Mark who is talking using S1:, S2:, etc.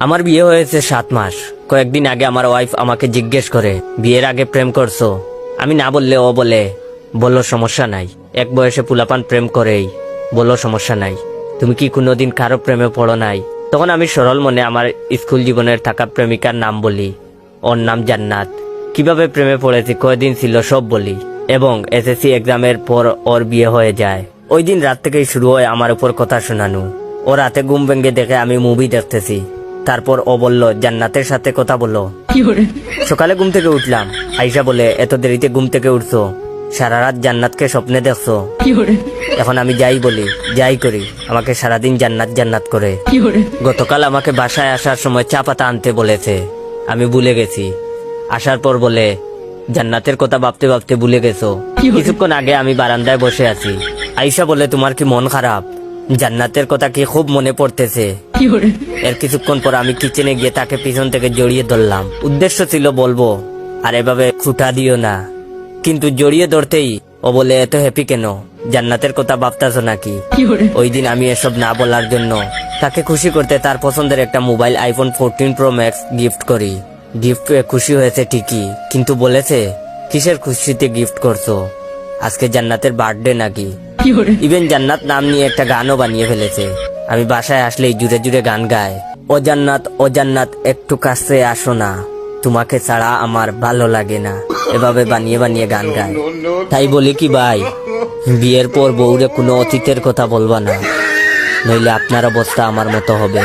S1: আমার বিয়ে হয়েছে 7 মাস। কয়েকদিন আগে আমার ওয়াইফ আমাকে জিজ্ঞেস করে, বিয়ের আগে প্রেম করছো? আমি না বললে ও বলে, বললো সমস্যা নাই, এক বয়সে পুলাপান প্রেম করেই, বললো সমস্যা নাই, তুমি কি কোনোদিন কারো প্রেমে পড়ো নাই? তখন আমি সরল মনে আমার স্কুল জীবনের থাকা প্রেমিকার নাম বলি। ওর নাম জান্নাত। কিভাবে প্রেমে পড়েছি, কয়দিন ছিল সব বলি, এবং এসএসসি এক্সামের পর ওর বিয়ে হয়ে যায়। ওই দিন রাত থেকেই শুরু হয় আমার উপর কথা শোনানো। ও রাতে ঘুম ভেঙে দেখে আমি মুভি দেখতেছি। তারপর ও বলল, জান্নাতের সাথে কথা বলো। সকালে ঘুম থেকে উঠলাম, আইসা বলে, এত দেরিতে ঘুম থেকে উঠছো, সারা রাত জান্নাতকে স্বপ্নে দেখছো? এখন আমি যাই বলি, যাই করি, আমাকে সারাদিন জান্নাত জান্নাত করে। গতকাল আমাকে বাসায় আসার সময় চা পাতা আনতে বলেছে, আমি ভুলে গেছি। আসার পর বলে, জান্নাতের কথা ভাবতে ভাবতে ভুলে গেছো? কিছুক্ষণ আগে আমি বারান্দায় বসে আছি, আইসা বলে, তোমার কি মন খারাপ? জান্নাতের কথা কি খুব মনে পড়তেছে? এর কিছুক্ষণ পর আমি কিচেনে গিয়ে তাকে পিছন থেকে জড়িয়ে ধরলাম। উদ্দেশ্য ছিল বলবো, আর এভাবে খুঁটা দিও না, কিন্তু জড়িয়ে ধরতেই ও বলে, এত হ্যাপি কেন? জান্নাতের কথা ভাবতেছো নাকি? ওই দিন আমি এসব না বলার জন্য তাকে খুশি করতে তার পছন্দের একটা mobile iPhone 14 pro max gift করি। গিফট পেয়ে খুশি হয়েছে ঠিকই, কিন্তু বলেছে, কিসের খুশিতে গিফট করছো? আজকে জান্নাতের বার্থডে নাকি? ইভেন জান্নাত নাম নিয়ে একটা গানও বানিয়ে ফেলেছে। আমি বাসায় আসলেই জুড়ে জুড়ে গান গায়, ও জান্নাত একটু কাছে আসো না, তোমাকে ছাড়া আমার ভালো লাগে না, এভাবে বানিয়ে বানিয়ে গান গায়। তাই বলি কি ভাই, বিয়ের পর বউরে কোনো অতীতের কথা বলবা না, নইলে আপনার অবস্থা আমার মতো হবে।